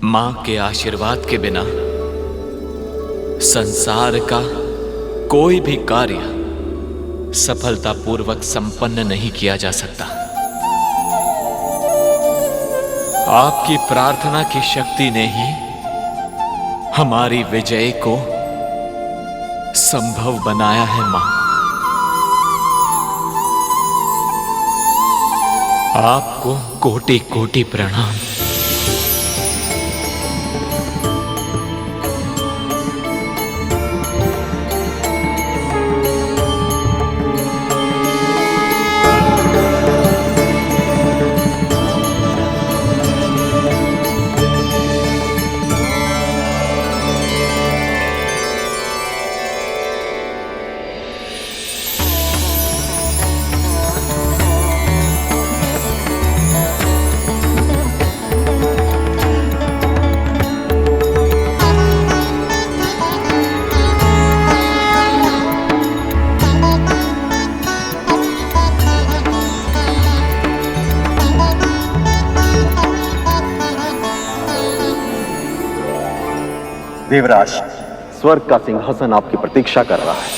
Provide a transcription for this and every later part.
मां के आशीर्वाद के बिना संसार का कोई भी कार्य सफलतापूर्वक संपन्न नहीं किया जा सकता। आपकी प्रार्थना की शक्ति ने ही हमारी विजय को संभव बनाया है मां। आपको कोटि कोटि प्रणाम। देवराज, स्वर्ग का सिंहासन आपकी प्रतीक्षा कर रहा है।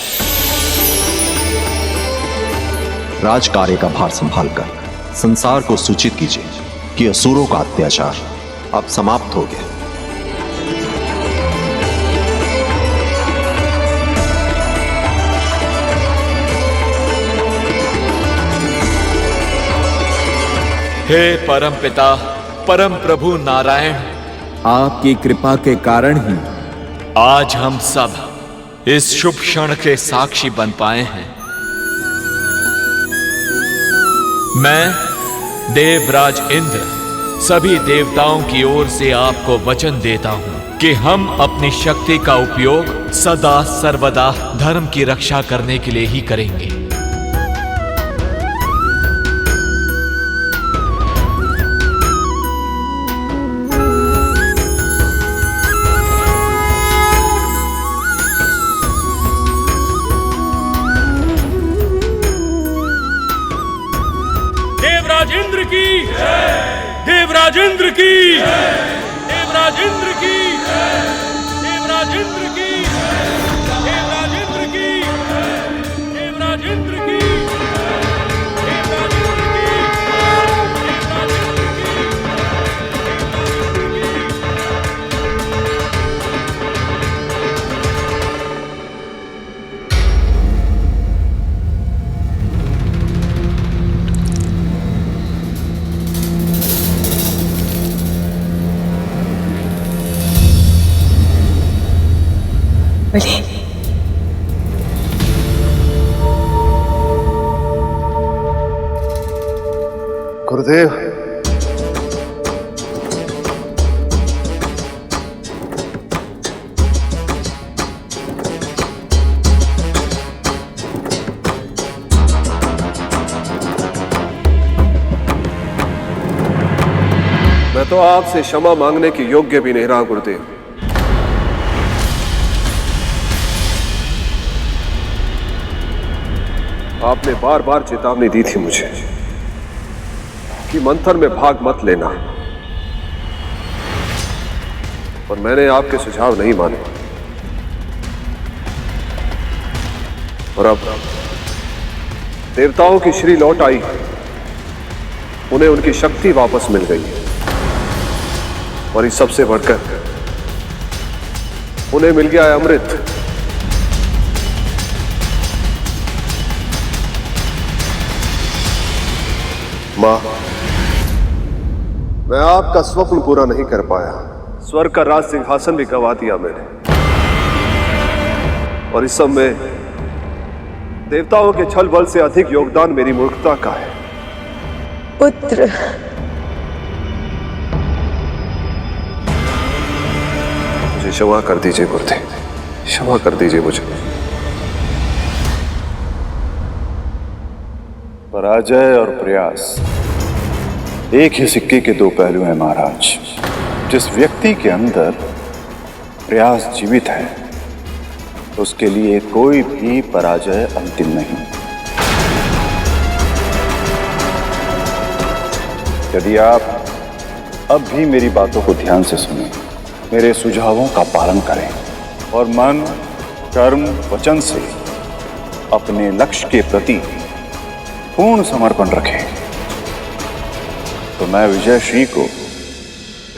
राजकार्य का भार संभालकर संसार को सूचित कीजिए कि असुरों का अत्याचार अब समाप्त हो गया। हे परमपिता परम प्रभु नारायण, आपकी कृपा के कारण ही आज हम सब इस शुभ क्षण के साक्षी बन पाए हैं। मैं देवराज इंद्र सभी देवताओं की ओर से आपको वचन देता हूं कि हम अपनी शक्ति का उपयोग सदा सर्वदा धर्म की रक्षा करने के लिए ही करेंगे। देवराज इंद्र की देवराज इंद्र की देवराज इंद्र की देवराज इंद्र की देवराज इंद्र की देवराज इंद्र की देवराज इंद्र की बलि, गुरुदेव, मैं तो आपसे क्षमा मांगने के योग्य भी नहीं रहा गुरुदेव। आपने बार बार चेतावनी दी थी मुझे कि मंथन में भाग मत लेना, और मैंने आपके सुझाव नहीं माने। और अब देवताओं की श्री लौट आई, उन्हें उनकी शक्ति वापस मिल गई है, और इस सबसे बढ़कर उन्हें मिल गया है अमृत। मां, मैं आपका स्वप्न पूरा नहीं कर पाया। स्वर्ग का राज सिंहासन भी गंवा दिया मैंने, और इस सब में देवताओं के छल बल से अधिक योगदान मेरी मूर्खता का है। पुत्र, मुझे क्षमा कर दीजिए गुरुदेव, क्षमा कर दीजिए मुझे। पराजय और प्रयास एक ही सिक्के के दो पहलू हैं महाराज। जिस व्यक्ति के अंदर प्रयास जीवित है, उसके लिए कोई भी पराजय अंतिम नहीं। यदि आप अब भी मेरी बातों को ध्यान से सुनें, मेरे सुझावों का पालन करें और मन, कर्म, वचन से अपने लक्ष्य के प्रति पूर्ण समर्पण रखें, तो मैं विजय श्री को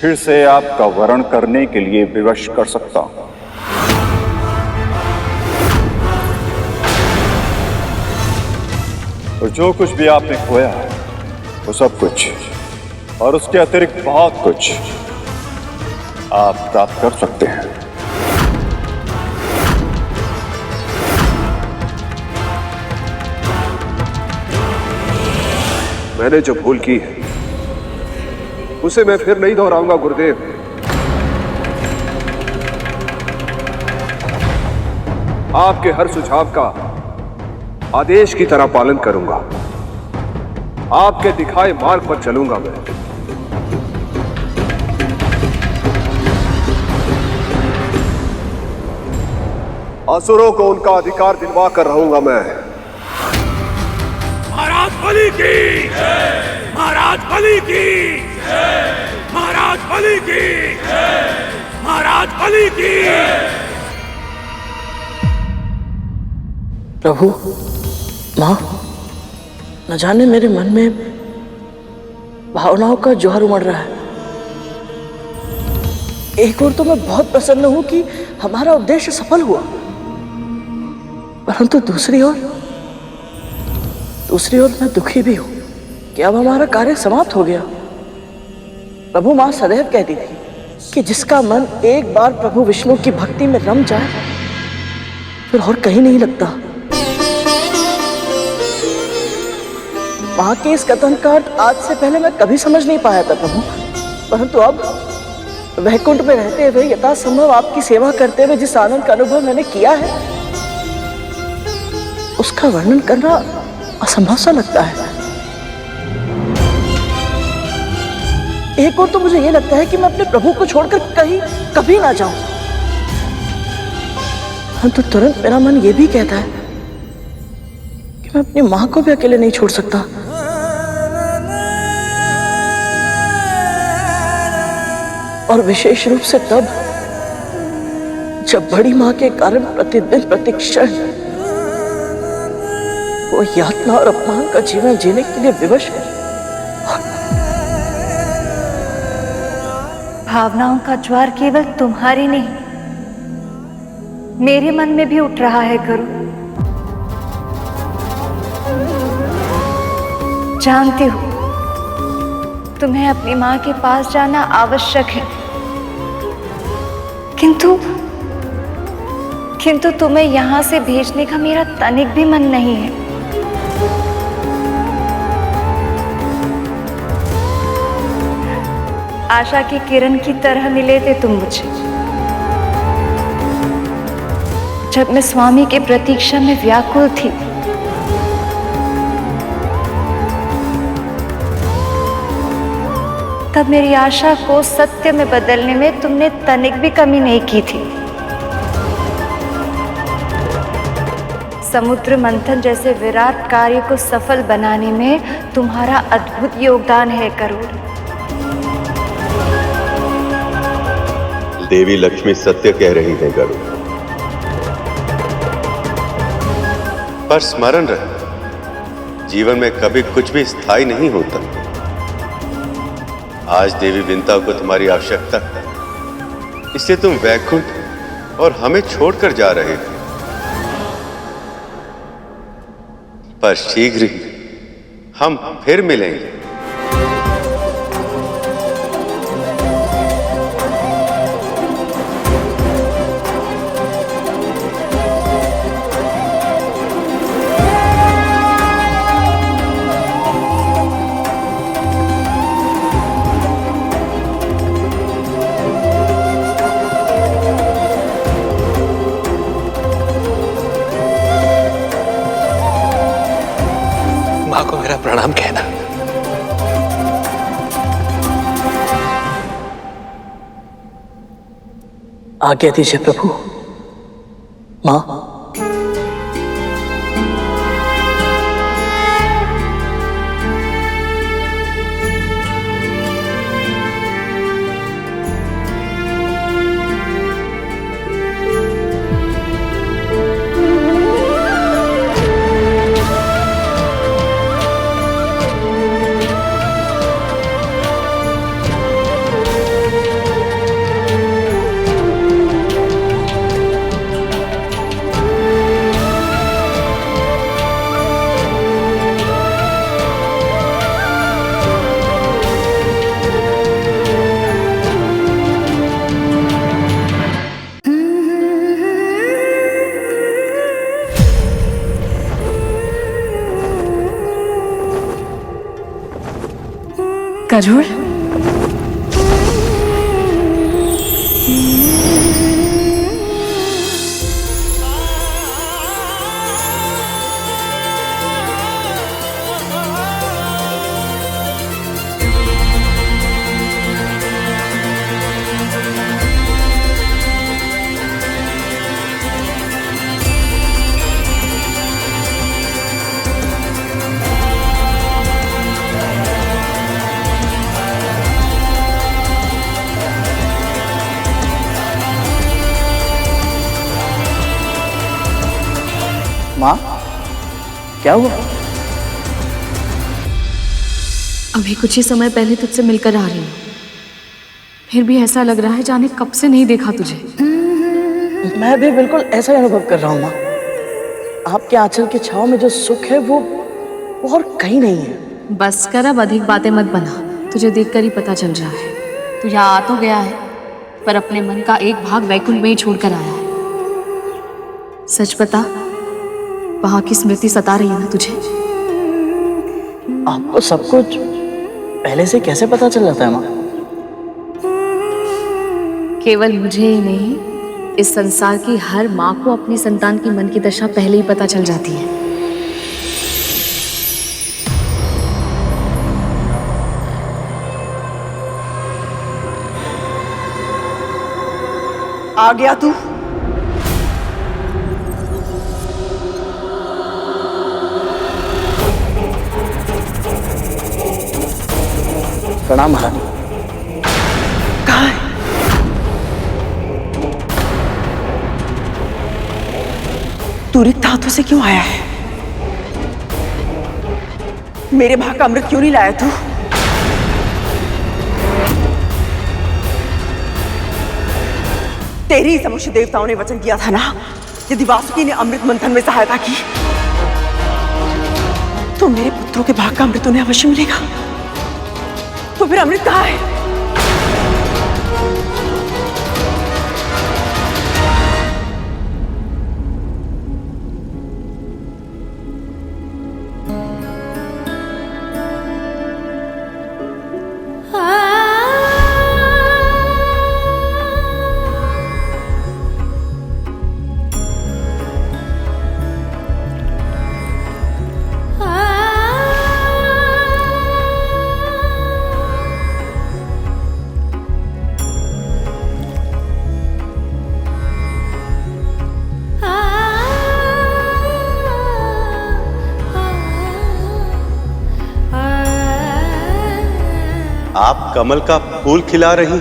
फिर से आपका वरण करने के लिए विवश कर सकता हूं। और जो कुछ भी आपने खोया है, वो सब कुछ और उसके अतिरिक्त बहुत कुछ आप प्राप्त कर सकते हैं। मैंने जो भूल की है उसे मैं फिर नहीं दोहराऊंगा गुरुदेव। आपके हर सुझाव का आदेश की तरह पालन करूंगा। आपके दिखाए मार्ग पर चलूंगा मैं। असुरों को उनका अधिकार दिलवा कर रहूंगा मैं। महाराज बलि की, महाराज बलि की, महाराज बलि की, महाराज बलि की। प्रभु, माँ, न जाने मेरे मन में भावनाओं का ज्वार उमड़ रहा है। एक ओर तो मैं बहुत प्रसन्न हूं कि हमारा उद्देश्य सफल हुआ, परंतु दूसरी ओर मैं दुखी भी हूं कि अब हमारा कार्य समाप्त हो गया। प्रभु, मां सदैव कहती थी कि जिसका मन एक बार प्रभु विष्णु की भक्ति में रम जाए फिर और कहीं नहीं लगता। मां के इस कथन का अर्थ आज से पहले मैं कभी समझ नहीं पाया था प्रभु, परंतु अब वैकुंठ में रहते हुए यथासंभव आपकी सेवा करते हुए जिस आनंद का अनुभव मैंने किया है उसका वर्णन करना असंभव सा लगता है। एक और तो मुझे यह लगता है कि मैं अपने प्रभु को छोड़कर कहीं कभी ना जाऊं, परंतु तुरंत मेरा मन यह भी कहता है कि मैं अपनी मां को भी अकेले नहीं छोड़ सकता। और विशेष रूप से तब जब बड़ी मां के कारण प्रतिदिन प्रतिक्षण वो यातना और अपमान का जीवन जीने के लिए विवश है। भावनाओं का ज्वार केवल तुम्हारी नहीं, मेरे मन में भी उठ रहा है गुरु। जानती हूं तुम्हें अपनी मां के पास जाना आवश्यक है, किंतु तुम्हें यहां से भेजने का मेरा तनिक भी मन नहीं है। आशा की किरण की तरह मिले थे तुम मुझे जब मैं स्वामी के प्रतीक्षा में व्याकुल थी। तब मेरी आशा को सत्य में बदलने में तुमने तनिक भी कमी नहीं की थी। समुद्र मंथन जैसे विराट कार्य को सफल बनाने में तुम्हारा अद्भुत योगदान है करुण। देवी लक्ष्मी सत्य कह रही है गरुड़, पर स्मरण रहे जीवन में कभी कुछ भी स्थायी नहीं होता। आज देवी विंता को तुम्हारी आवश्यकता है, इसलिए तुम वैकुंठ और हमें छोड़कर जा रहे हो, पर शीघ्र ही हम फिर मिलेंगे। मां को मेरा प्रणाम कहना। आज्ञा दीजिए प्रभु। मां, गरुड़, माँ, क्या हुआ? अभी कुछ ही समय पहले तुझसे मिलकर आ रही हूँ, फिर भी ऐसा लग रहा है जाने कब से नहीं देखा तुझे। मैं भी बिल्कुल ऐसा ही अनुभव कर रहा हूँ माँ। आपके आंचल की छांव में जो सुख है वो और कहीं नहीं है। बस कर, अब अधिक बातें मत बना। तुझे देखकर ही पता चल रहा है तू यहाँ आ तो गया है, पर अपने मन का एक भाग वैकुंठ में ही छोड़कर आया है। सच बता, वहां की स्मृति सता रही है ना तुझे? आपको सब कुछ पहले से कैसे पता चल जाता है माँ? केवल मुझे ही नहीं, इस संसार की हर माँ को अपनी संतान की मन की दशा पहले ही पता चल जाती है। आ गया तू? प्रणाम महारानी। कहाँ है? तू रिक्त हाथों से क्यों आया है? मेरे भाग का अमृत क्यों नहीं लाया तू? तेरी समक्ष देवताओं ने वचन दिया था ना, यदि वासुकी ने अमृत मंथन में सहायता की तो मेरे पुत्रों के भाग का अमृत उन्हें अवश्य मिलेगा। तो फिर अमृत कहाँ है? आप कमल का फूल खिला रही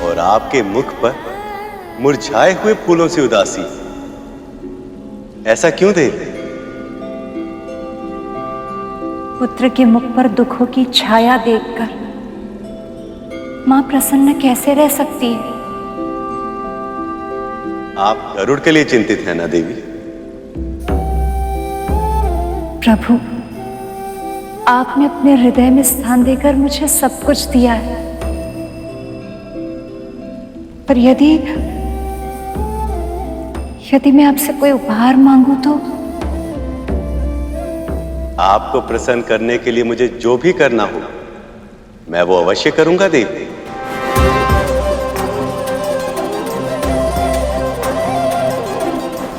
और आपके मुख पर मुरझाए हुए फूलों से उदासी, ऐसा क्यों देवी? पुत्र के मुख पर दुखों की छाया देखकर मां प्रसन्न कैसे रह सकती है? आप गरुड़ के लिए चिंतित हैं ना देवी? प्रभु, आपने अपने हृदय में स्थान देकर मुझे सब कुछ दिया है, पर यदि मैं आपसे कोई उपहार मांगू तो? आपको प्रसन्न करने के लिए मुझे जो भी करना हो मैं वो अवश्य करूंगा देवी।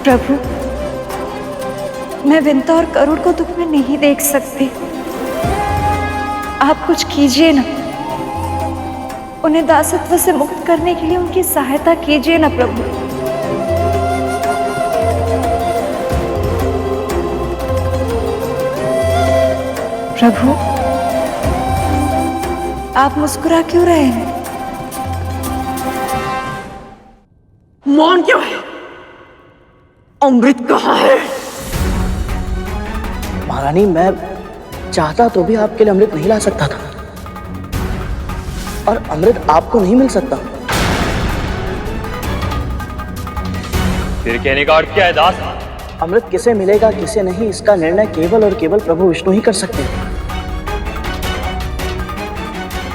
प्रभु, मैं विंता और गरुड़ को दुख में नहीं देख सकती। आप कुछ कीजिए ना, उन्हें दासत्व से मुक्त करने के लिए उनकी सहायता कीजिए ना प्रभु। प्रभु, आप मुस्कुरा क्यों रहे हैं? मौन क्यों है? अमृत कहाँ है? महारानी, मैं चाहता तो भी आपके लिए अमृत नहीं ला सकता था, और अमृत आपको नहीं मिल सकता। फिर कहने का अर्थ क्या है दास? अमृत किसे मिलेगा किसे नहीं, इसका निर्णय केवल और केवल प्रभु विष्णु ही कर सकते हैं।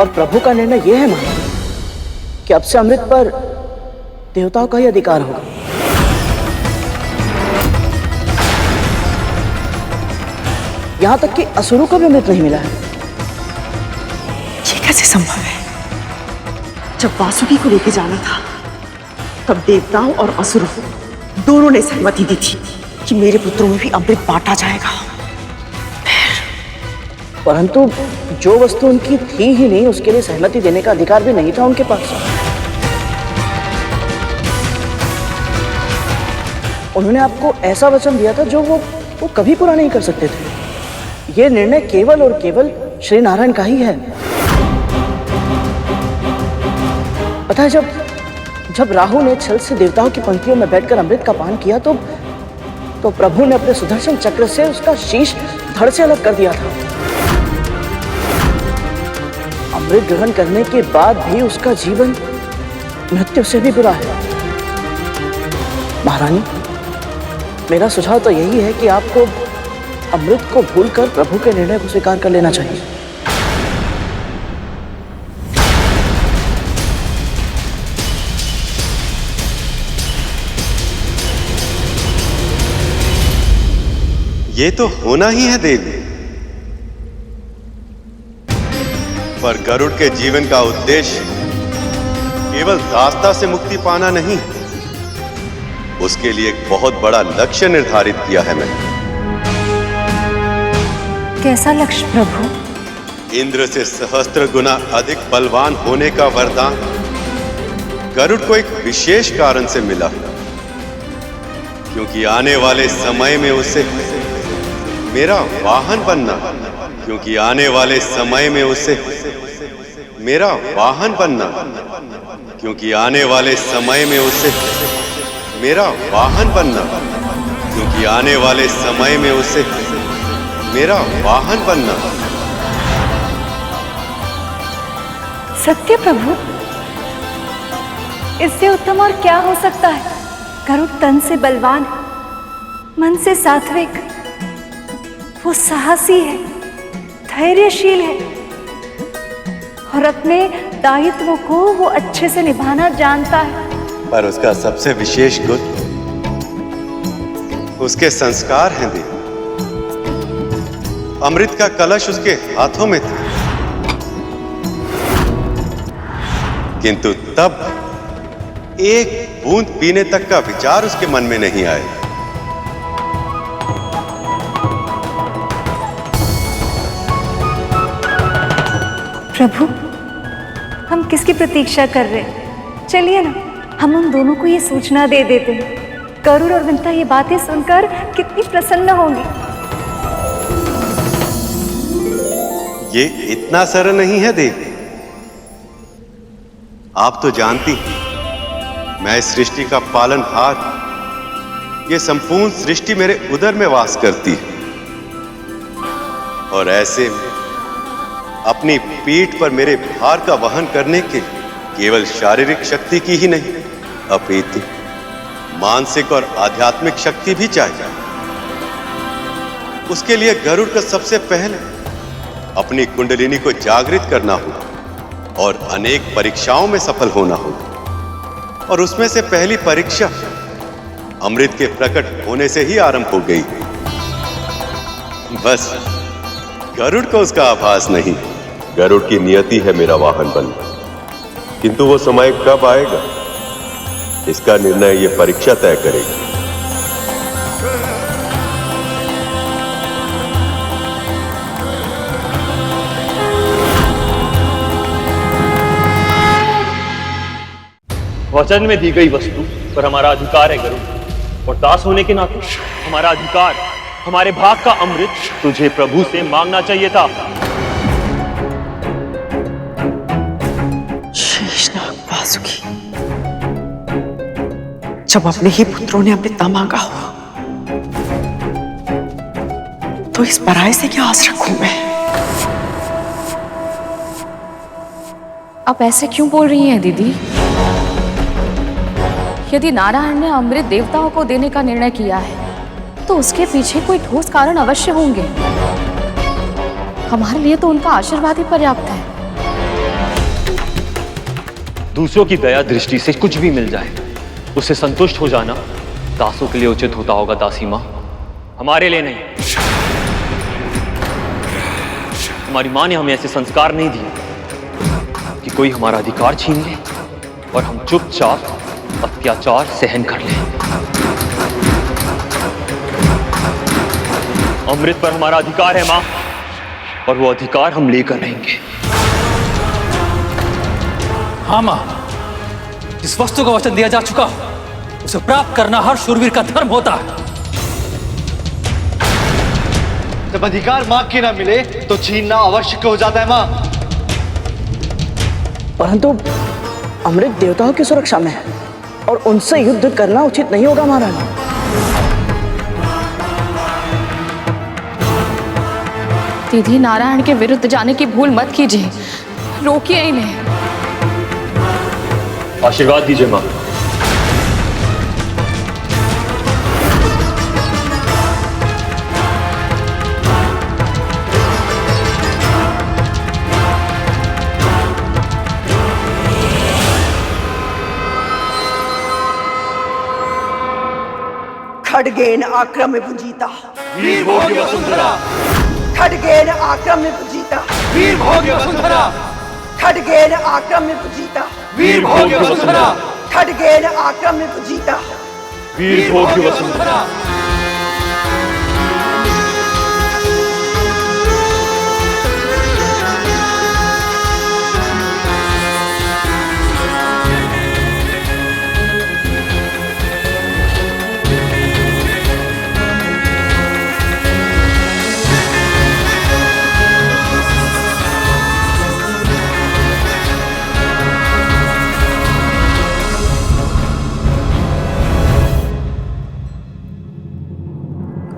और प्रभु का निर्णय यह है महारानी कि अब से अमृत पर देवताओं का ही अधिकार होगा। यहां तक कि असुरों को भी अमृत नहीं मिला है। कैसे संभव है? जब वासुकी को लेके जाना था तब देवताओं और असुरों दोनों ने सहमति दी थी कि मेरे पुत्रों में भी अमृत बांटा जाएगा। परंतु जो वस्तु उनकी थी ही नहीं, उसके लिए सहमति देने का अधिकार भी नहीं था उनके पास। उन्होंने आपको ऐसा वचन दिया था जो वो कभी पूरा नहीं कर सकते थे। यह निर्णय केवल और केवल श्री नारायण का ही है। पता है, जब राहु ने छल से देवताओं की पंक्तियों में बैठकर अमृत का पान किया तो प्रभु ने अपने सुदर्शन चक्र से उसका शीश धड़ से अलग कर दिया था। अमृत ग्रहण करने के बाद भी उसका जीवन मृत्यु से भी बुरा है। महारानी, मेरा सुझाव तो यही है कि आपको अमृत को भूलकर प्रभु के निर्णय को स्वीकार कर लेना चाहिए। ये तो होना ही है देवी, पर गरुड़ के जीवन का उद्देश्य केवल दास्ता से मुक्ति पाना नहीं, उसके लिए एक बहुत बड़ा लक्ष्य निर्धारित किया है मैंने। कैसा लक्ष्य प्रभु? इंद्र से सहस्त्र गुना अधिक बलवान होने का वरदान गरुड़ को एक विशेष कारण से मिला, क्योंकि आने वाले समय में उसे मेरा वाहन बनना, क्योंकि आने वाले समय में उसे मेरा वाहन बनना, क्योंकि आने वाले समय में उसे मेरा वाहन बनना, क्योंकि आने वाले समय में उसे मेरा वाहन बनना। सत्य प्रभु, इससे उत्तम और क्या हो सकता है? गरुड़ तन से बलवान, मन से सात्विक, वो साहसी है, धैर्यशील है और अपने दायित्वों को वो अच्छे से निभाना जानता है। पर उसका सबसे विशेष गुण उसके संस्कार हैं देवी। अमृत का कलश उसके हाथों में था, किंतु तब एक बूंद पीने तक का विचार उसके मन में नहीं आया। प्रभु, हम किसकी प्रतीक्षा कर रहे हैं? चलिए ना, हम उन दोनों को ये सूचना दे देते हैं। गरुड़ और विंता ये बातें सुनकर कितनी प्रसन्न होंगी। ये इतना सरल नहीं है देवी। आप तो जानती हैं, मैं इस सृष्टि का पालनहार। ये संपूर्ण सृष्टि मेरे उदर में वास करती है, और ऐसे में अपनी पीठ पर मेरे भार का वहन करने के केवल शारीरिक शक्ति की ही नहीं, अपितु मानसिक और आध्यात्मिक शक्ति भी चाहिए। उसके लिए गरुड़ को सबसे पहले अपनी कुंडलिनी को जागृत करना होगा और अनेक परीक्षाओं में सफल होना होगा, और उसमें से पहली परीक्षा अमृत के प्रकट होने से ही आरंभ हो गई। बस गरुड़ को उसका आभास नहीं। गरुड़ की नियति है मेरा वाहन बनना, किंतु वो समय कब आएगा, इसका निर्णय ये परीक्षा तय करेगी। वचन में दी गई वस्तु पर हमारा अधिकार है गरुड़, और दास होने के नाते हमारा अधिकार, हमारे भाग का अमृत तुझे प्रभु से मांगना चाहिए था। शेषनाग वासुकी, जब अपने ही पुत्रों ने अमृत ना मांगा हो तो इस पराये से क्या आस रखूं मैं? आप ऐसे क्यों बोल रही हैं दीदी? यदि नारायण ने अमृत देवताओं को देने का निर्णय किया है तो उसके पीछे कोई ठोस कारण अवश्य होंगे। हमारे लिए तो उनका आशीर्वाद ही पर्याप्त है। दूसरों की दया दृष्टि से कुछ भी मिल जाए उससे संतुष्ट हो जाना दासों के लिए उचित होता होगा दासी माँ, हमारे लिए नहीं। हमारी माँ ने हमें ऐसे संस्कार नहीं दिए। कोई हमारा अधिकार छीन ले और हम चुपचाप अत्याचार सहन कर लें। अमृत पर हमारा अधिकार है मां, और वो अधिकार हम लेकर रहेंगे। हाँ मां, जिस वस्तु का वचन दिया जा चुका उसे प्राप्त करना हर शूरवीर का धर्म होता है। जब अधिकार मां के ना मिले तो छीनना आवश्यक हो जाता है मां। परंतु अमृत देवताओं की सुरक्षा में है और उनसे युद्ध करना उचित नहीं होगा महारानी। दीदी, नारायण के विरुद्ध जाने की भूल मत कीजिए, रोकिए इन्हें। आशीर्वाद दीजिए मां। खड्गेन आक्रम्य भुजिता वीर भोग्य वसुंधरा। खड्गेन आक्रम्य भुजिता वीर भोग्य वसुंधरा। खड्गेन आक्रम्य भुजिता वीर भोग्य वसुंधरा। खड्गेन आक्रम्य भुजिता वीर भोग्य वसुंधरा।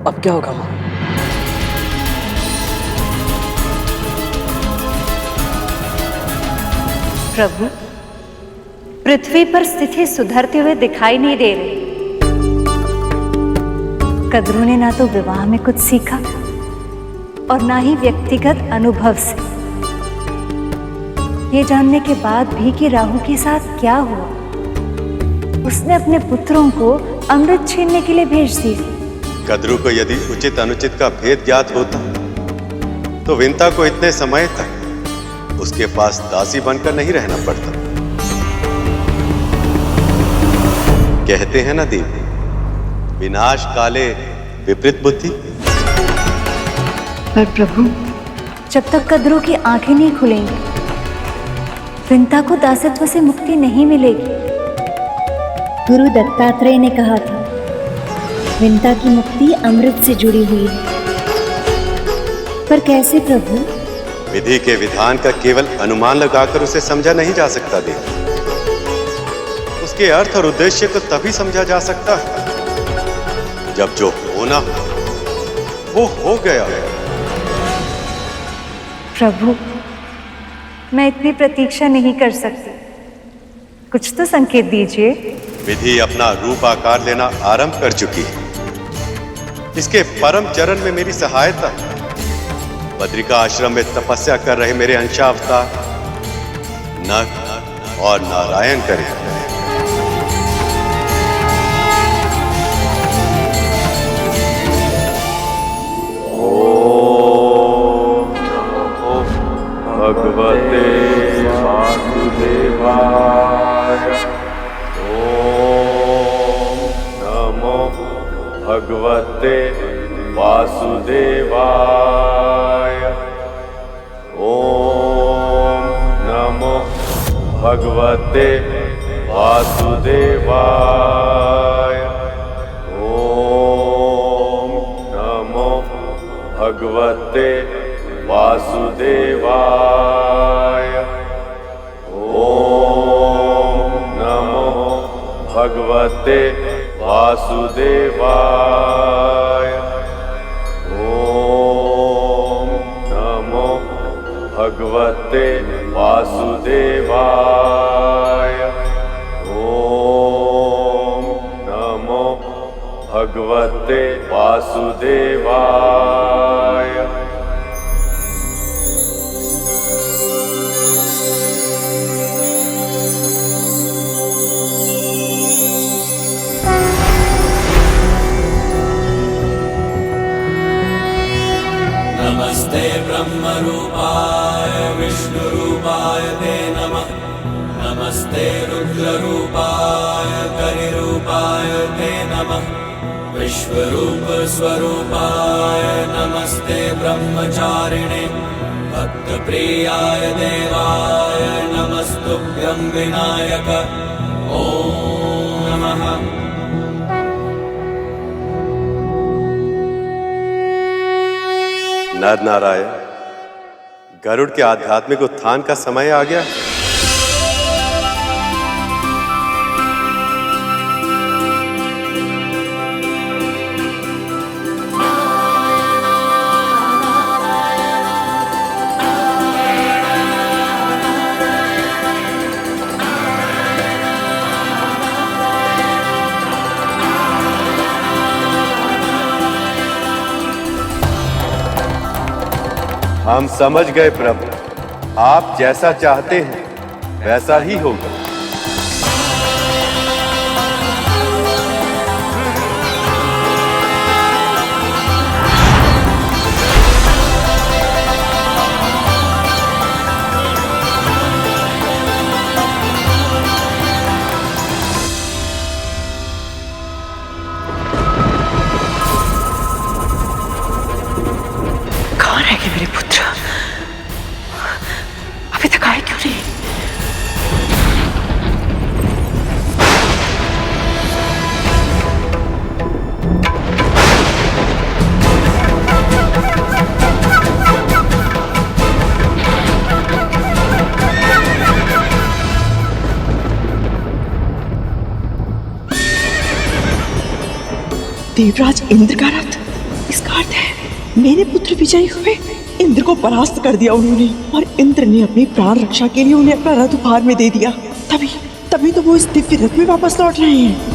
अब क्या होगा मां? प्रभु, पृथ्वी पर स्थिति सुधरते हुए दिखाई नहीं दे रही। कद्रू ने ना तो विवाह में कुछ सीखा और ना ही व्यक्तिगत अनुभव से। ये जानने के बाद भी कि राहु के साथ क्या हुआ, उसने अपने पुत्रों को अमृत छीनने के लिए भेज दिया। कद्रू को यदि उचित अनुचित का भेद ज्ञात होता तो विंता को इतने समय तक उसके पास दासी बनकर नहीं रहना पड़ता। कहते हैं ना देवी, विनाश काले विपरीत बुद्धि। पर प्रभु, जब तक कद्रू की आंखें नहीं खुलेंगी, विंता को दासत्व से मुक्ति नहीं मिलेगी। गुरु दत्तात्रेय ने कहा था, विंता की मुक्ति अमृत से जुड़ी हुई है। पर कैसे प्रभु? विधि के विधान का केवल अनुमान लगाकर उसे समझा नहीं जा सकता देवी। उसके अर्थ और उद्देश्य को तभी समझा जा सकता है जब जो होना वो हो गया। प्रभु, मैं इतनी प्रतीक्षा नहीं कर सकती, कुछ तो संकेत दीजिए। विधि अपना रूप आकार लेना आरंभ कर चुकी है। इसके परम चरण में मेरी सहायता है। बद्रिका आश्रम में तपस्या कर रहे मेरे अंशावतार नर और नारायण करें। ओम नमो भगवते वासुदेवाय। ओम नमो भगवते वासुदेवाय। ओम नमो भगवते वासुदेवाय। ओम नमो भगवते वासुदेवाय। ओम नमो भगवते वासुदेवाय। ओम नमो भगवते वासुदेवाय। ओम नमो भगवते वासुदेवाय। नमस्ते ब्रह्मरूपाय विष्णुरूपाय ते नमः। नमस्ते रुद्ररूपाय करिरूपाय ते नमः विश्वरूप स्वरूपाय नमस्ते ब्रह्मचारिणे भक्तप्रियाय देवाय नमस्तुभ्यं विनायक ओम नमः। नर नारायण, गरुड़ के आध्यात्मिक उत्थान का समय आ गया। हम समझ गए प्रभु, आप जैसा चाहते हैं वैसा ही होगा। कहाँ रह गए मेरे पुत्र? अभी तक आए क्यों नहीं? देवराज इंद्र का रथ, इसका अर्थ है मेरे पुत्र विजयी हुए। इंद्र को परास्त कर दिया उन्होंने, और इंद्र ने अपनी प्राण रक्षा के लिए उन्हें अपना रथ उपहार में दे दिया। तभी तो वो इस दिव्य रथ में वापस लौट रहे हैं।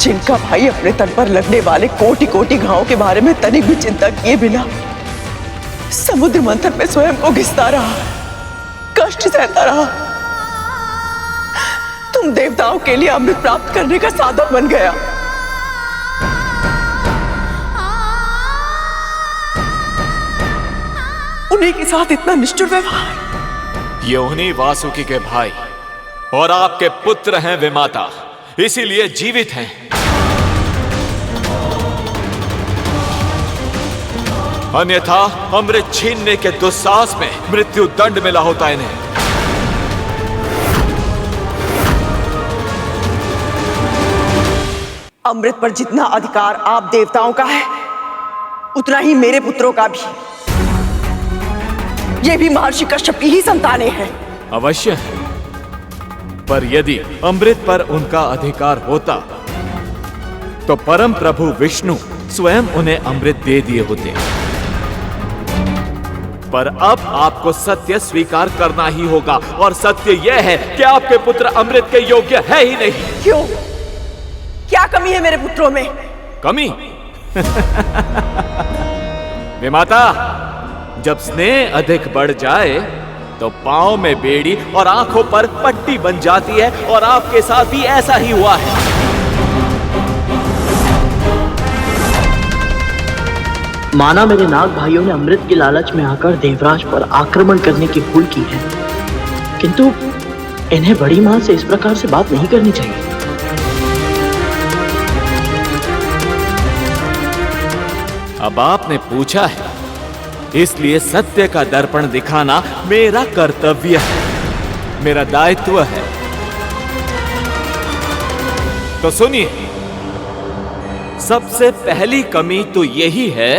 जिनका भाई अपने तन पर लगने वाले कोटि कोटि घावों के बारे में तनिक भी चिंता किए बिना समुद्र मंथन में स्वयं को घिसता रहा, कष्ट सहता रहा, तुम देवताओं के लिए अमृत प्राप्त करने का साधन बन गया। उन्हीं के साथ इतना निष्ठुर व्यवहार। ये उन्हीं वासुकी के भाई और आपके पुत्र हैं विमाता, इसीलिए जीवित हैं। अन्यथा अमृत छीनने के दुस्साहस में मृत्यु दंड मिला होता इन्हें। अमृत पर जितना अधिकार आप देवताओं का है, उतना ही मेरे पुत्रों का भी। ये भी महर्षि कश्यप की ही संतानें हैं। अवश्य है, पर यदि अमृत पर उनका अधिकार होता तो परम प्रभु विष्णु स्वयं उन्हें अमृत दे दिए होते। पर अब आपको सत्य स्वीकार करना ही होगा, और सत्य यह है कि आपके पुत्र अमृत के योग्य है ही नहीं। क्यों? क्या कमी है मेरे पुत्रों में? कमी? विमाता, जब स्नेह अधिक बढ़ जाए तो पांव में बेड़ी और आंखों पर पट्टी बन जाती है, और आपके साथ भी ऐसा ही हुआ है। माना मेरे नाग भाइयों ने अमृत के लालच में आकर देवराज पर आक्रमण करने की भूल की है, किंतु इन्हें बड़ी मां से इस प्रकार से बात नहीं करनी चाहिए। अब आपने पूछा है, इसलिए सत्य का दर्पण दिखाना मेरा कर्तव्य है, मेरा दायित्व है। तो सुनिए, सबसे पहली कमी तो यही है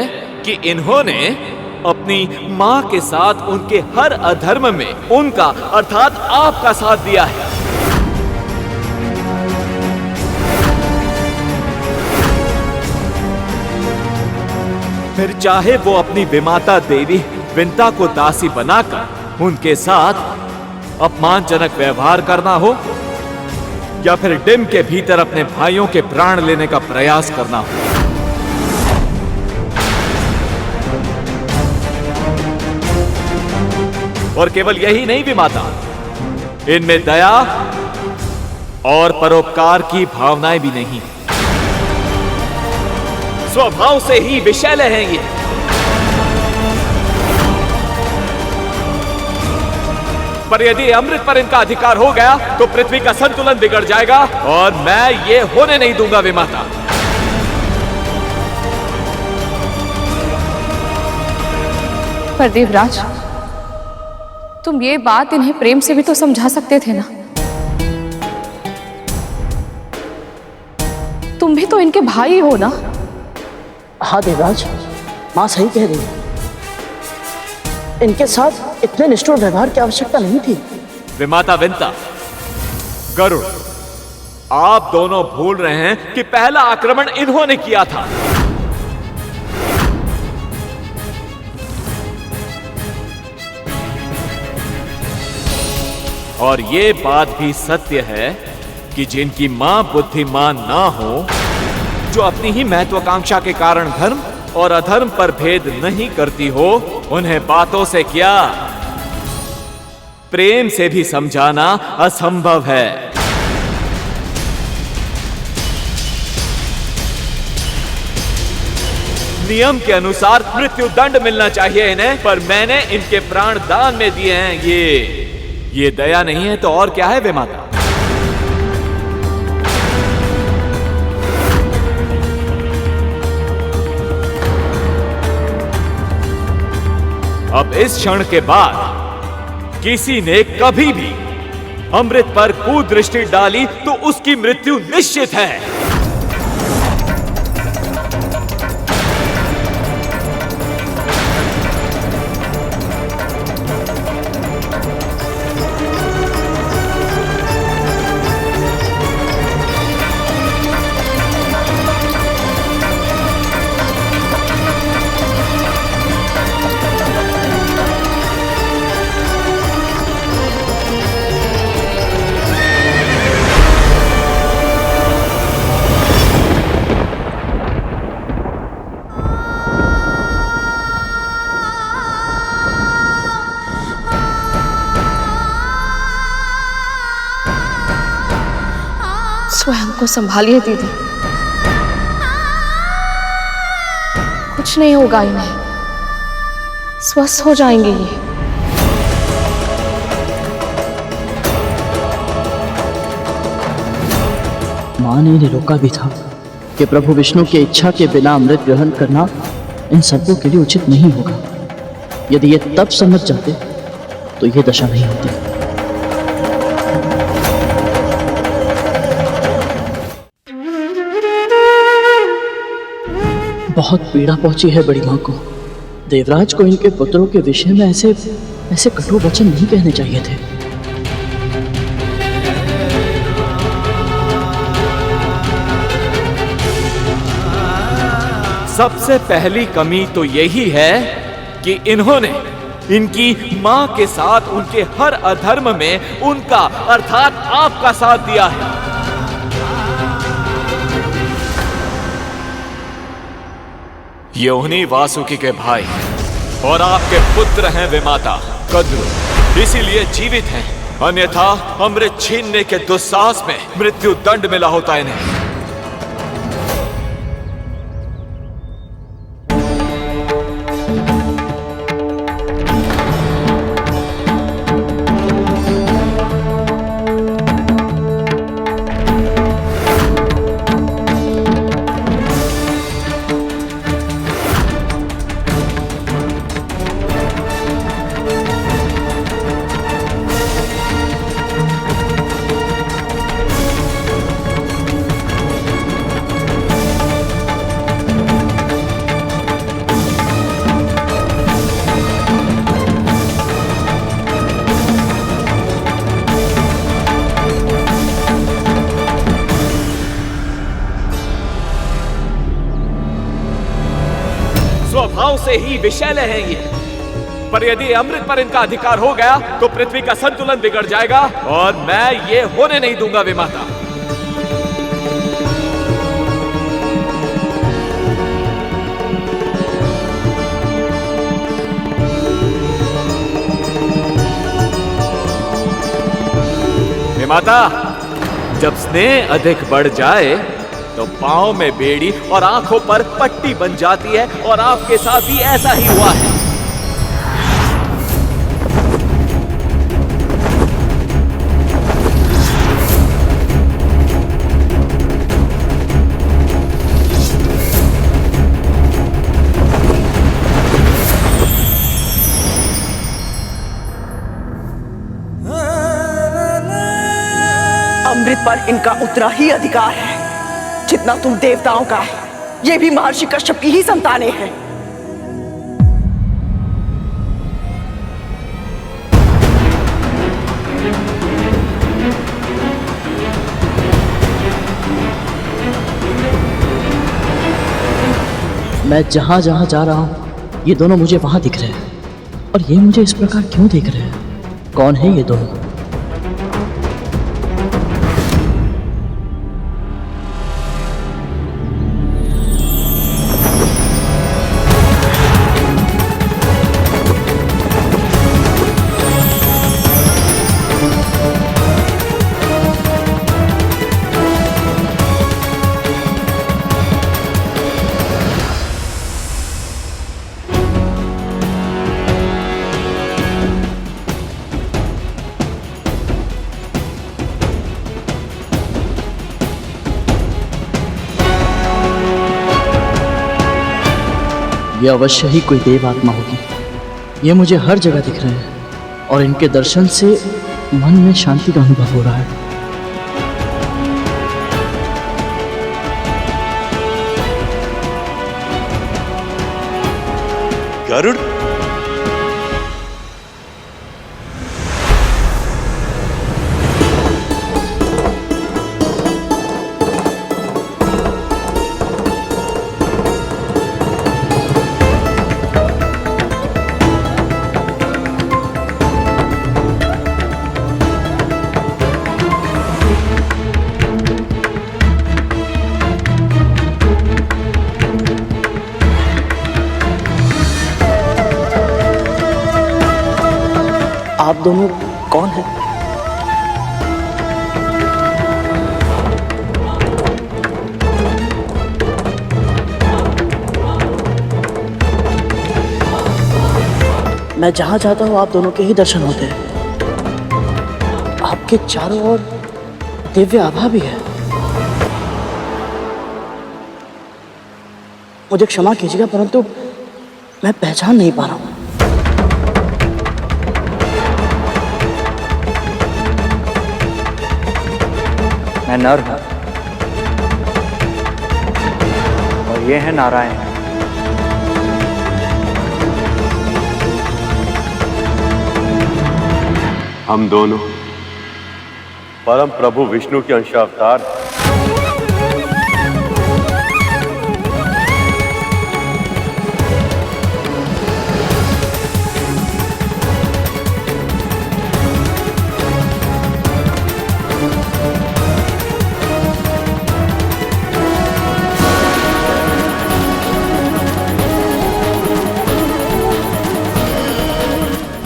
कि इन्होंने अपनी मां के साथ उनके हर अधर्म में उनका अर्थात आपका साथ दिया है। फिर चाहे वो अपनी विमाता देवी विंता को दासी बनाकर उनके साथ अपमानजनक व्यवहार करना हो, या फिर डिम के भीतर अपने भाइयों के प्राण लेने का प्रयास करना हो। और केवल यही नहीं विमाता, इनमें दया और परोपकार की भावनाएं भी नहीं। स्वभाव से ही विषैले हैं ये। पर यदि अमृत पर इनका अधिकार हो गया तो पृथ्वी का संतुलन बिगड़ जाएगा, और मैं ये होने नहीं दूंगा विमाता। पर देवराज, तुम ये बात इन्हें प्रेम से भी तो समझा सकते थे ना। तुम भी तो इनके भाई हो ना। हाँ देवराज, माँ सही कह रही है। इनके साथ इतने निष्ठुर व्यवहार की आवश्यकता नहीं थी। विमाता विंता, गरुड़, आप दोनों भूल रहे हैं कि पहला आक्रमण इन्होंने किया था। और ये बात भी सत्य है कि जिनकी मां बुद्धिमान ना हो, जो अपनी ही महत्वाकांक्षा के कारण धर्म और अधर्म पर भेद नहीं करती हो, उन्हें बातों से क्या, प्रेम से भी समझाना असंभव है। नियम के अनुसार मृत्यु दंड मिलना चाहिए इन्हें, पर मैंने इनके प्राण दान में दिए हैं। ये दया नहीं है तो और क्या है विमाता? अब इस क्षण के बाद किसी ने कभी भी अमृत पर कुदृष्टि डाली तो उसकी मृत्यु निश्चित है। स्वयं को संभालिए दीदी, कुछ नहीं होगा इन्हें, स्वस्थ हो जाएंगे ये। मां ने इन्हें रोका भी था कि प्रभु विष्णु की इच्छा के बिना अमृत ग्रहण करना इन सबों के लिए उचित नहीं होगा। यदि ये तब समझ जाते तो ये दशा नहीं होती। बहुत पीड़ा पहुंची है बड़ी मां को। देवराज को इनके पुत्रों के विषय में ऐसे कटु वचन नहीं कहने चाहिए थे। सबसे पहली कमी तो यही है कि इन्होंने इनकी मां के साथ उनके हर अधर्म में उनका अर्थात आपका साथ दिया है। ये उन्हीं वासुकी के भाई और आपके पुत्र हैं विमाता कद्रु, इसीलिए जीवित हैं, अन्यथा अमृत छीनने के दुस्साहस में मृत्यु दंड मिला होता इन्हें। स्वभाव से ही विषैले हैं ये, पर यदि अमृत पर इनका अधिकार हो गया तो पृथ्वी का संतुलन बिगड़ जाएगा और मैं ये होने नहीं दूंगा विमाता। विमाता, जब स्नेह अधिक बढ़ जाए तो पांव में बेड़ी और आंखों पर पट्टी बन जाती है, और आपके साथ भी ऐसा ही हुआ है। अमृत पर इनका उतना ही अधिकार है जितना तुम देवताओं का है। ये भी महर्षि कश्यप की ही संतानें हैं। मैं जहां जहां जा रहा हूं ये दोनों मुझे वहां दिख रहे हैं, और ये मुझे इस प्रकार क्यों देख रहे हैं? कौन है ये दोनों? ये अवश्य ही कोई देव आत्मा होगी। ये मुझे हर जगह दिख रहे हैं और इनके दर्शन से मन में शांति का अनुभव हो रहा है। गरुड़, आप दोनों कौन हैं? मैं जहां जाता हूं आप दोनों के ही दर्शन होते हैं। आपके चारों ओर दिव्य आभा भी है। मुझे क्षमा कीजिएगा, परंतु मैं पहचान नहीं पा रहा हूँ। मैं नर हूं और ये है नारायण। हम दोनों परम प्रभु विष्णु के अंशावतार।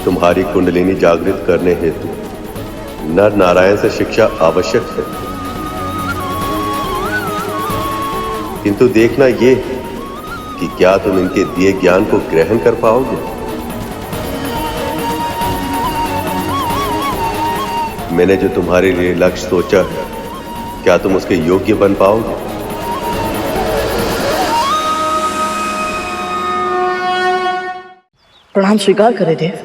तुम्हारी कुंडलिनी जागृत करने हेतु नर नारायण से शिक्षा आवश्यक है, किंतु देखना ये कि क्या तुम इनके दिए ज्ञान को ग्रहण कर पाओगे। मैंने जो तुम्हारे लिए लक्ष्य सोचा है, क्या तुम उसके योग्य बन पाओगे। प्रणाम स्वीकार करें देव,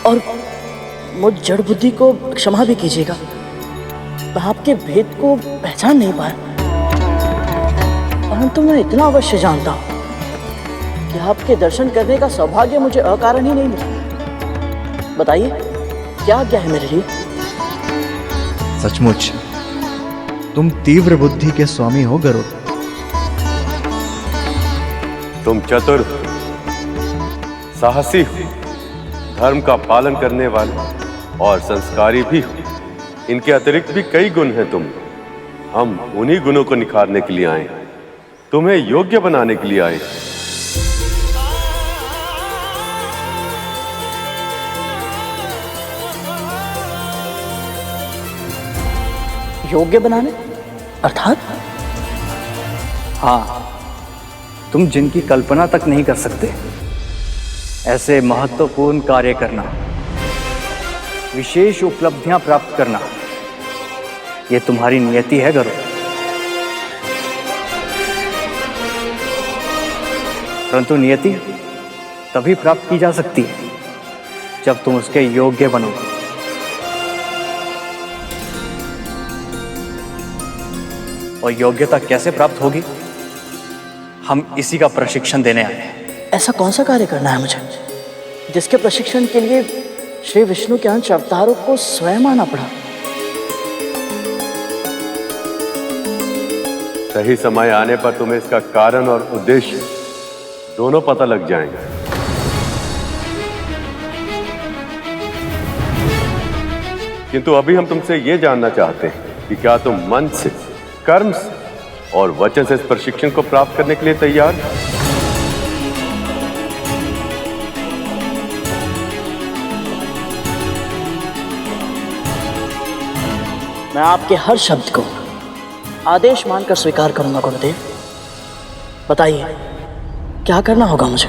और मुझ जड़ बुद्धि को क्षमा भी कीजिएगा। मैं आपके भेद को पहचान नहीं पाया, परंतु मैं इतना अवश्य जानता हूं कि आपके दर्शन करने का सौभाग्य मुझे अकारण ही नहीं मिला। बताइए क्या आज्ञा है मेरे लिए। सचमुच तुम तीव्र बुद्धि के स्वामी हो गरुड़। तुम चतुर, साहसी हो, धर्म का पालन करने वाले और संस्कारी भी हो। इनके अतिरिक्त भी कई गुण हैं तुम। हम उन्हीं गुणों को निखारने के लिए आए, तुम्हें योग्य बनाने के लिए आए। योग्य बनाने अर्थात? हाँ, तुम जिनकी कल्पना तक नहीं कर सकते ऐसे महत्वपूर्ण कार्य करना, विशेष उपलब्धियां प्राप्त करना, यह तुम्हारी नियति है गरुड़। परंतु नियति तभी प्राप्त की जा सकती है जब तुम उसके योग्य बनो। और योग्यता कैसे प्राप्त होगी, हम इसी का प्रशिक्षण देने आए हैं। ऐसा कौन सा कार्य करना है मुझे जिसके प्रशिक्षण के लिए श्री विष्णु के अंश अवतारों को स्वयं आना पड़ा? सही समय आने पर तुम्हें इसका कारण और उद्देश्य दोनों पता लग जाएंगे। किंतु अभी हम तुमसे यह जानना चाहते हैं कि क्या तुम मन से, कर्म से और वचन से इस प्रशिक्षण को प्राप्त करने के लिए तैयार हो? मैं आपके हर शब्द को आदेश मानकर स्वीकार करूंगा गुरुदेव। बताइए क्या करना होगा मुझे?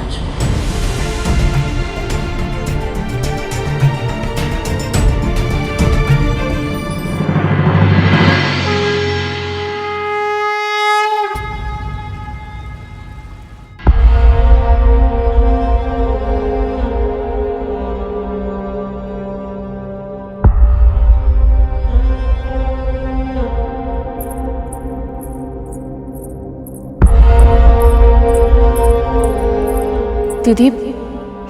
दीदी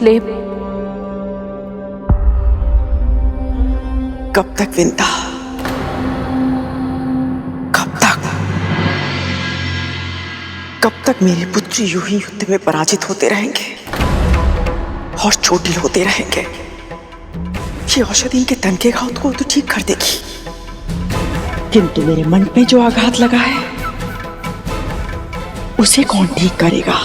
ले। कब तक विंता, कब तक? कब तक मेरे पुत्र यूं ही युद्ध में पराजित होते रहेंगे और चोटिल होते रहेंगे? ये औषधि इनके तन के घाव को तो ठीक कर देगी, किंतु मेरे मन पे जो आघात लगा है उसे कौन ठीक करेगा?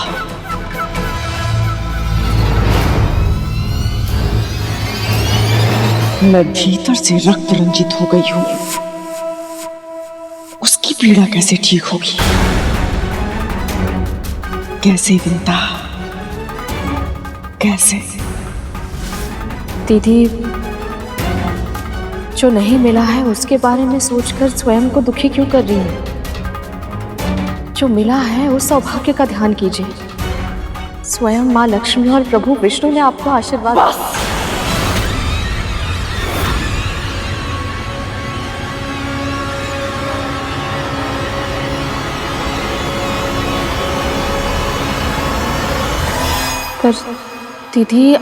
मैं भीतर से रक्त रंजित हो गई हूं, उसकी पीड़ा कैसे ठीक होगी? कैसे विंता, कैसे? दीदी जो नहीं मिला है उसके बारे में सोचकर स्वयं को दुखी क्यों कर रही है? जो मिला है उस सौभाग्य का ध्यान कीजिए। स्वयं माँ लक्ष्मी और प्रभु विष्णु ने आपको आशीर्वाद। पर दीदी,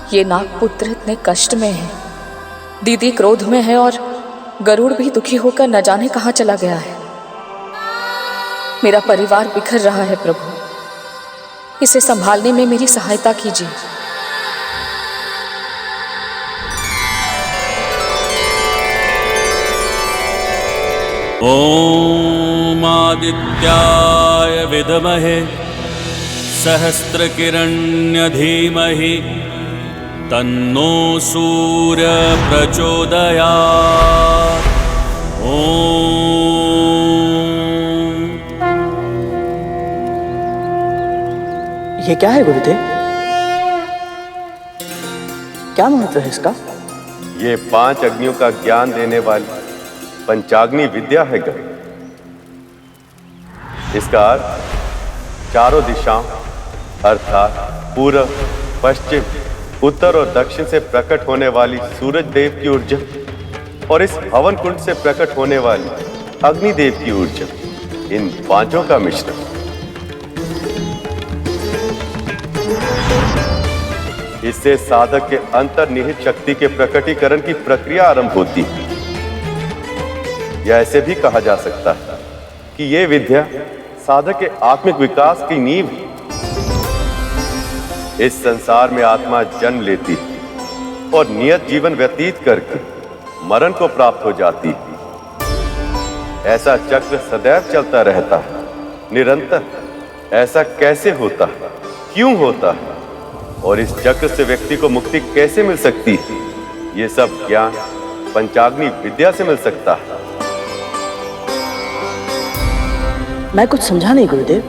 ये नागपुत्र इतने कष्ट में है, दीदी क्रोध में है और गरुड़ भी दुखी होकर न जाने कहां चला गया है। मेरा परिवार बिखर रहा है प्रभु, इसे संभालने में मेरी सहायता कीजिए। ओम आदित्याय विद्महे सहस्रकिरण्य धीमहि तन्नो सूर्य प्रचोदयात्। ओम। ये क्या है गुरुदेव? क्या महत्व है इसका? ये 5 अग्नियों का ज्ञान देने वाली पंचाग्नि विद्या है गरुड़। इसका अर्थ चारों दिशाओं अर्थात पूर्व, पश्चिम, उत्तर और दक्षिण से प्रकट होने वाली सूरज देव की ऊर्जा और इस हवन कुंड से प्रकट होने वाली अग्निदेव की ऊर्जा, इन 5 का मिश्रण। इससे साधक के अंतर्निहित शक्ति के प्रकटीकरण की प्रक्रिया आरंभ होती है। या ऐसे भी कहा जा सकता है कि यह विद्या साधक के आत्मिक विकास की नींव है। इस संसार में आत्मा जन्म लेती है और नियत जीवन व्यतीत करके मरण को प्राप्त हो जाती है। ऐसा चक्र सदैव चलता रहता है, निरंतर। ऐसा कैसे होता है, क्यों होता है और इस चक्र से व्यक्ति को मुक्ति कैसे मिल सकती है, ये सब ज्ञान पंचाग्नि विद्या से मिल सकता है। मैं कुछ समझा नहीं गुरुदेव।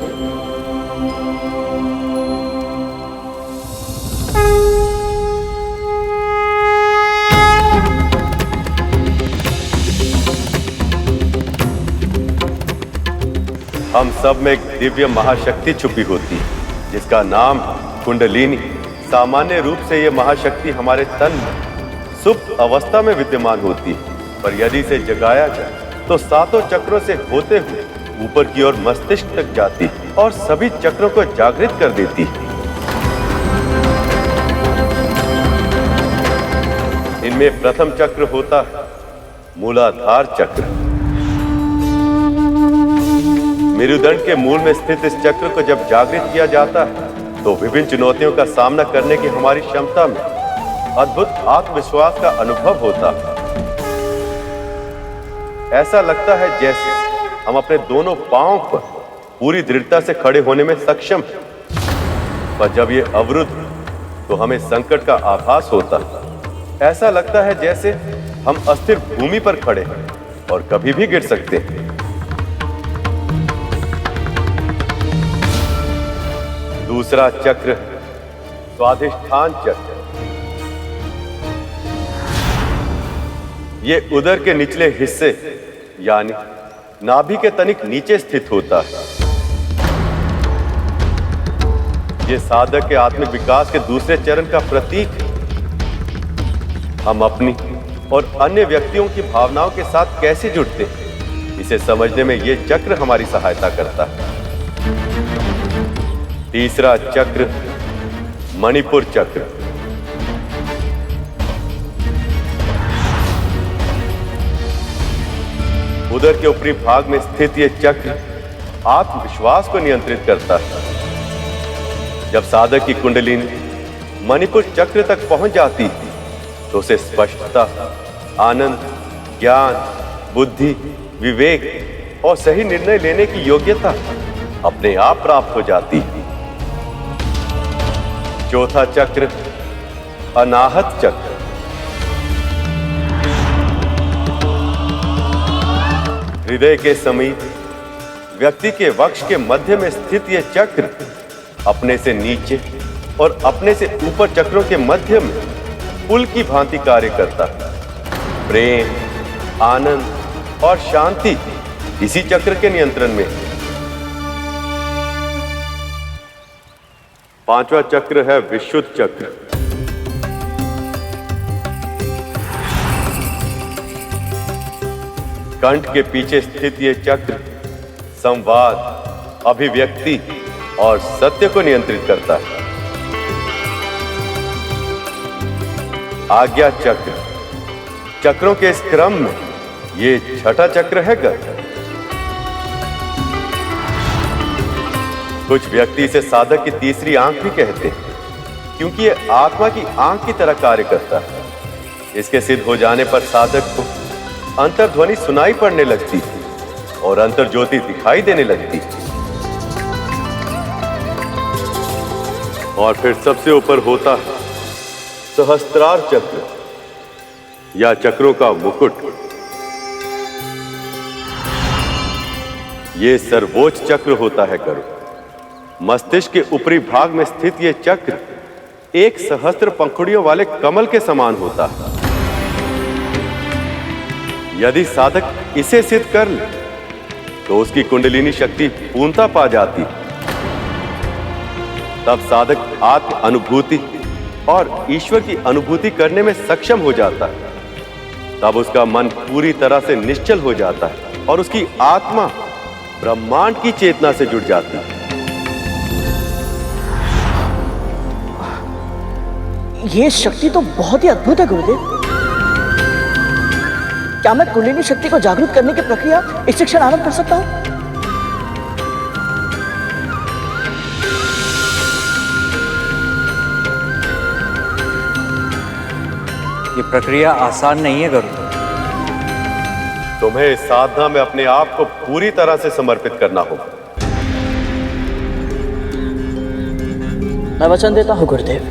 हम सब में एक दिव्य महाशक्ति छुपी होती है जिसका नाम कुंडलिनी। सामान्य रूप से यह महाशक्ति हमारे तन में सुप्त अवस्था में विद्यमान होती है, पर यदि इसे जगाया जाए तो 7 चक्रों से होते हुए ऊपर की ओर मस्तिष्क तक जाती है और सभी चक्रों को जागृत कर देती है। इनमें प्रथम चक्र होता है मूलाधार चक्र। मेरुदंड के मूल में स्थित इस चक्र को जब जागृत किया जाता है तो विभिन्न चुनौतियों का सामना करने की हमारी क्षमता में अद्भुत आत्मविश्वास का अनुभव होता है। ऐसा लगता है जैसे हम अपने दोनों पांवों पर पूरी दृढ़ता से खड़े होने में सक्षम हैं। पर जब ये अवरुद्ध तो हमें संकट का आभास होता है। ऐसा लगता है जैसे हम अस्थिर भूमि पर खड़े हैं और कभी भी गिर सकते हैं। दूसरा चक्र स्वाधिष्ठान चक्र। ये उदर के निचले हिस्से यानी नाभि के तनिक नीचे स्थित होता है। ये साधक के आत्मिक विकास के दूसरे चरण का प्रतीक है। हम अपनी और अन्य व्यक्तियों की भावनाओं के साथ कैसे जुड़ते हैं, इसे समझने में ये चक्र हमारी सहायता करता है। तीसरा चक्र मणिपुर चक्र। उदर के ऊपरी भाग में स्थित यह चक्र आत्मविश्वास को नियंत्रित करता है। जब साधक की कुंडलिनी मणिपुर चक्र तक पहुंच जाती है तो उसे स्पष्टता, आनंद, ज्ञान, बुद्धि, विवेक और सही निर्णय लेने की योग्यता अपने आप प्राप्त हो जाती है। चौथा चक्र अनाहत चक्र। हृदय के समीप व्यक्ति के वक्ष के मध्य में स्थित यह चक्र अपने से नीचे और अपने से ऊपर चक्रों के मध्य में पुल की भांति कार्य करता है। प्रेम, आनंद और शांति इसी चक्र के नियंत्रण में है। पांचवा चक्र है विशुद्ध चक्र। कंठ के पीछे स्थित यह चक्र संवाद, अभिव्यक्ति और सत्य को नियंत्रित करता है। आज्ञा चक्र, चक्रों के इस क्रम में ये छठा चक्र है गर्भ। कुछ व्यक्ति इसे साधक की तीसरी आंख भी कहते हैं, क्योंकि ये आत्मा की आंख की तरह कार्य करता है। इसके सिद्ध हो जाने पर साधक को अंतर्ध्वनि सुनाई पड़ने लगती है और अंतर ज्योति दिखाई देने लगती है। और फिर सबसे ऊपर होता है सहस्त्रार चक्र या चक्रों का मुकुट। यह सर्वोच्च चक्र होता है गरुड़। मस्तिष्क के ऊपरी भाग में स्थित यह चक्र एक सहस्त्र पंखुड़ियों वाले कमल के समान होता है। यदि साधक इसे सिद्ध कर ले तो उसकी कुंडलिनी शक्ति पूर्णता पा जाती है। तब साधक आत्म अनुभूति और ईश्वर की अनुभूति करने में सक्षम हो जाता है। तब उसका मन पूरी तरह से निश्चल हो जाता है और उसकी आत्मा ब्रह्मांड की चेतना से जुड़ जाती है। ये शक्ति तो बहुत ही अद्भुत है गुरुदेव। क्या मैं कुंडलिनी शक्ति को जागृत करने की प्रक्रिया इस क्षण आरंभ कर सकता हूं? ये प्रक्रिया आसान नहीं है गरुड़। तुम्हें इस साधना में अपने आप को पूरी तरह से समर्पित करना होगा। मैं वचन देता हूं गुरुदेव,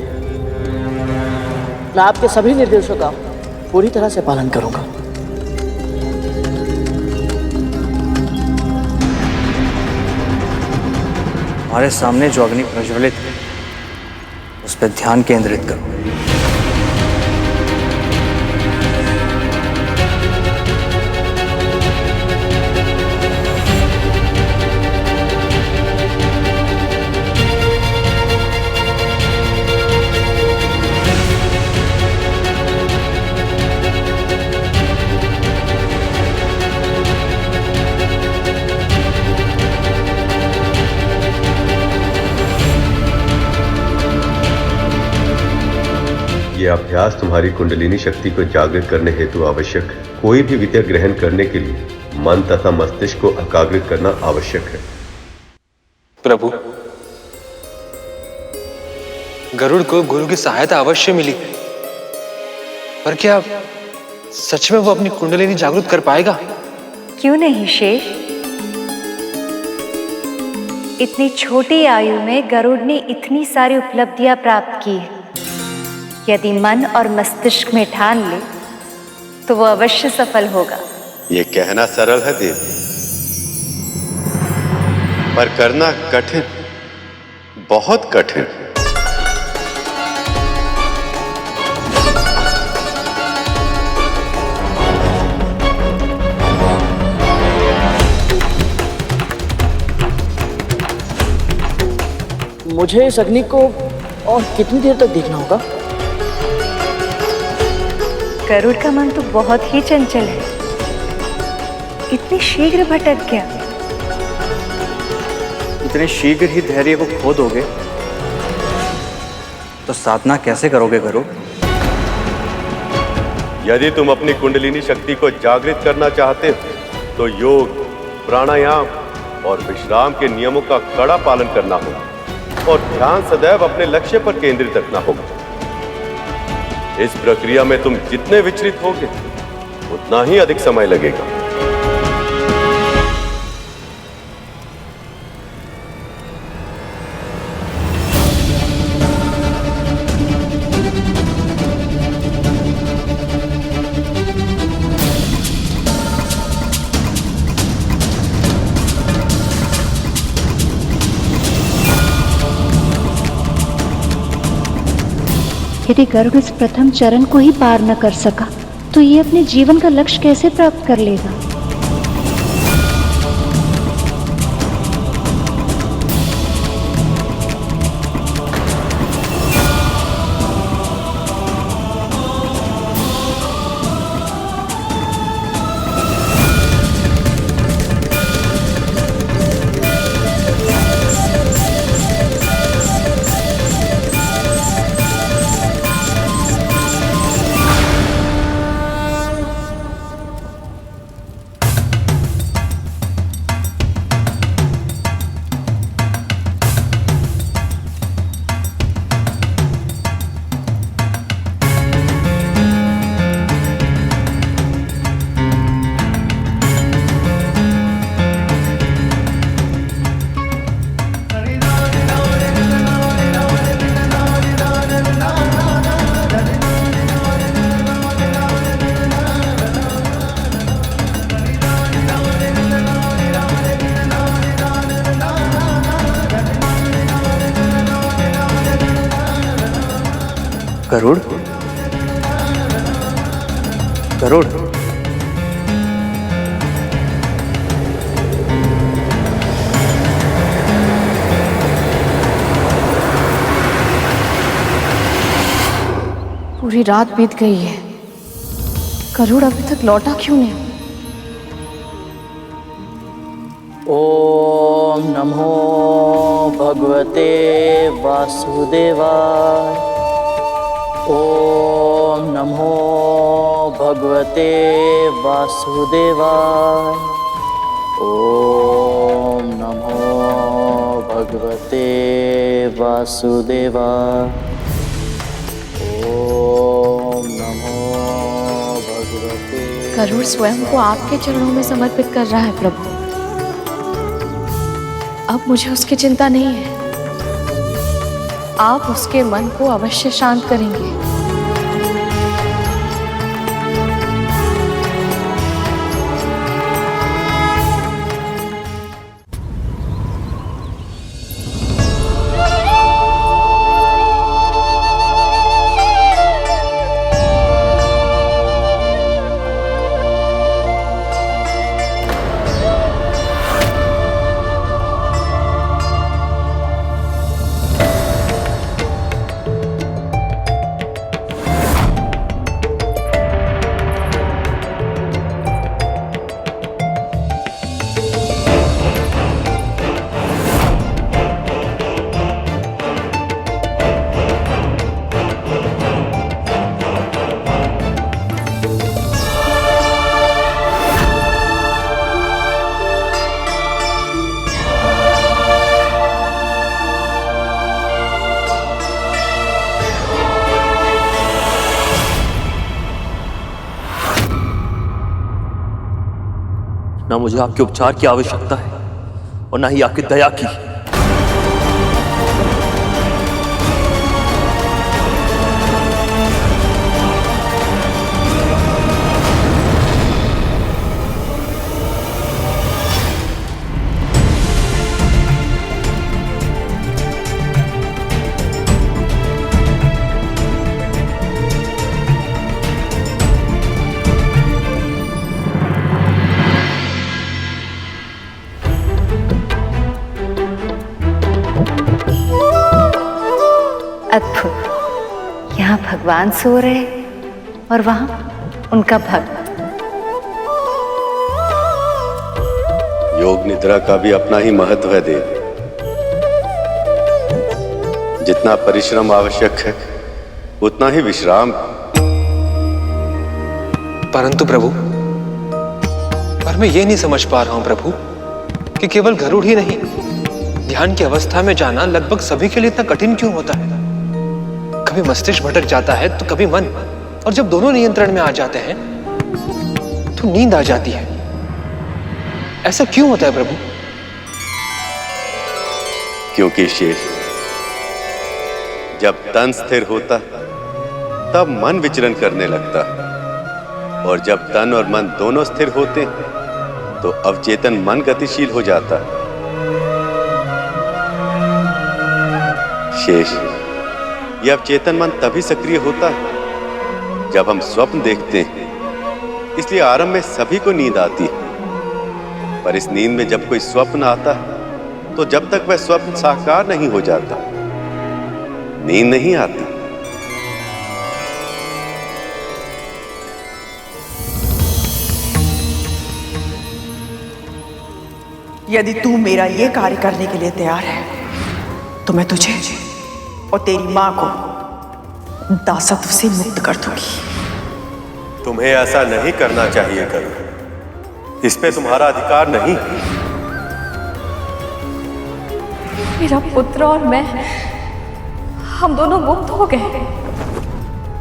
मैं आपके सभी निर्देशों का पूरी तरह से पालन करूंगा। हमारे सामने जो अग्नि प्रज्वलित है उस पर ध्यान केंद्रित करो। यह अभ्यास तुम्हारी कुंडलिनी शक्ति को जागृत करने हेतु आवश्यक है। कोई भी विद्या ग्रहण करने के लिए मन तथा मस्तिष्क को एकाग्रित करना आवश्यक है। प्रभु, गरुड़ को गुरु की सहायता अवश्य मिली, पर क्या सच में वो अपनी कुंडलिनी जागृत कर पाएगा? क्यों नहीं शेष। इतनी छोटी आयु में गरुड़ ने इतनी सारी उपलब्धियां प्राप्त की है। यदि मन और मस्तिष्क में ठान ले तो वो अवश्य सफल होगा। ये कहना सरल है देवी, पर करना कठिन, बहुत कठिन। मुझे इस अग्नि को और कितनी देर तक देखना होगा? गरुड़ का मन तो बहुत ही चंचल है, इतनी शीघ्र भटक गया। इतने शीघ्र ही धैर्य को खो दोगे तो साधना कैसे करोगे गरुड़? यदि तुम अपनी कुंडलिनी शक्ति को जागृत करना चाहते हो तो योग, प्राणायाम और विश्राम के नियमों का कड़ा पालन करना होगा और ध्यान सदैव अपने लक्ष्य पर केंद्रित रखना होगा। इस प्रक्रिया में तुम जितने विचलित होगे उतना ही अधिक समय लगेगा। यदि गरुड़ इस प्रथम चरण को ही पार न कर सका तो ये अपने जीवन का लक्ष्य कैसे प्राप्त कर लेगा? गरुड़, गरुड़, पूरी रात बीत गई है, गरुड़ अभी तक लौटा क्यों नहीं? ओम नमो भगवते वासुदेवाय। ओम नमो भगवते वासुदेवाय। ओम नमो भगवते वासुदेवाय। ओम नमो भगवते। गरुड़ स्वयं को आपके चरणों में समर्पित कर रहा है प्रभु। अब मुझे उसकी चिंता नहीं है, आप उसके मन को अवश्य शांत करेंगे। ना मुझे आपके उपचार की आवश्यकता है और ना ही आपकी दया की। अद्भुत, यहाँ भगवान सो रहे और वहां उनका भक्त। योग निद्रा का भी अपना ही महत्व है देव। जितना परिश्रम आवश्यक है उतना ही विश्राम। परंतु प्रभु, पर मैं ये नहीं समझ पा रहा हूं प्रभु कि केवल गरुड़ ही नहीं, ध्यान की अवस्था में जाना लगभग सभी के लिए इतना कठिन क्यों होता है? कभी मस्तिष्क भटक जाता है तो कभी मन, और जब दोनों नियंत्रण में आ जाते हैं तो नींद आ जाती है। ऐसा क्यों होता है प्रभु? क्योंकि शेष, जब तन स्थिर होता तब मन विचरण करने लगता, और जब तन और मन दोनों स्थिर होते तो अवचेतन मन गतिशील हो जाता। शेष, यह अवचेतन मन तभी सक्रिय होता है जब हम स्वप्न देखते हैं। इसलिए आरंभ में सभी को नींद आती है, पर इस नींद में जब कोई स्वप्न आता है तो जब तक वह स्वप्न साकार नहीं हो जाता, नींद नहीं आती। यदि तू मेरा ये कार्य करने के लिए तैयार है तो मैं तुझे और तेरी मां को दासत्व से मुक्त कर दूंगी। तुम्हें ऐसा नहीं करना चाहिए गरुड़, इस पे तुम्हारा अधिकार नहीं। मेरा पुत्र और मैं, हम दोनों मुक्त हो गए,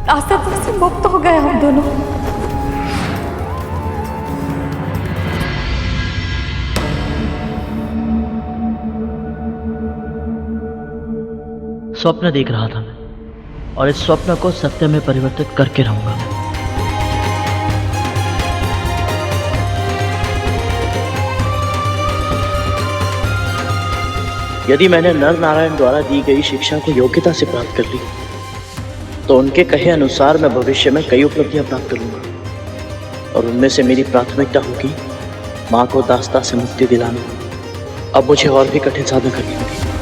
दासत्व से मुक्त हो गए हम दोनों। स्वप्न देख रहा था मैं, और इस स्वप्न को सत्य में परिवर्तित करके रहूंगा मैं। यदि मैंने नर नारायण द्वारा दी गई शिक्षा को योग्यता से प्राप्त कर ली तो उनके कहे अनुसार मैं भविष्य में कई उपलब्धियां प्राप्त करूंगा, और उनमें से मेरी प्राथमिकता होगी मां को दासता से मुक्ति दिलाना। अब मुझे और भी कठिन साधना करनी होगी।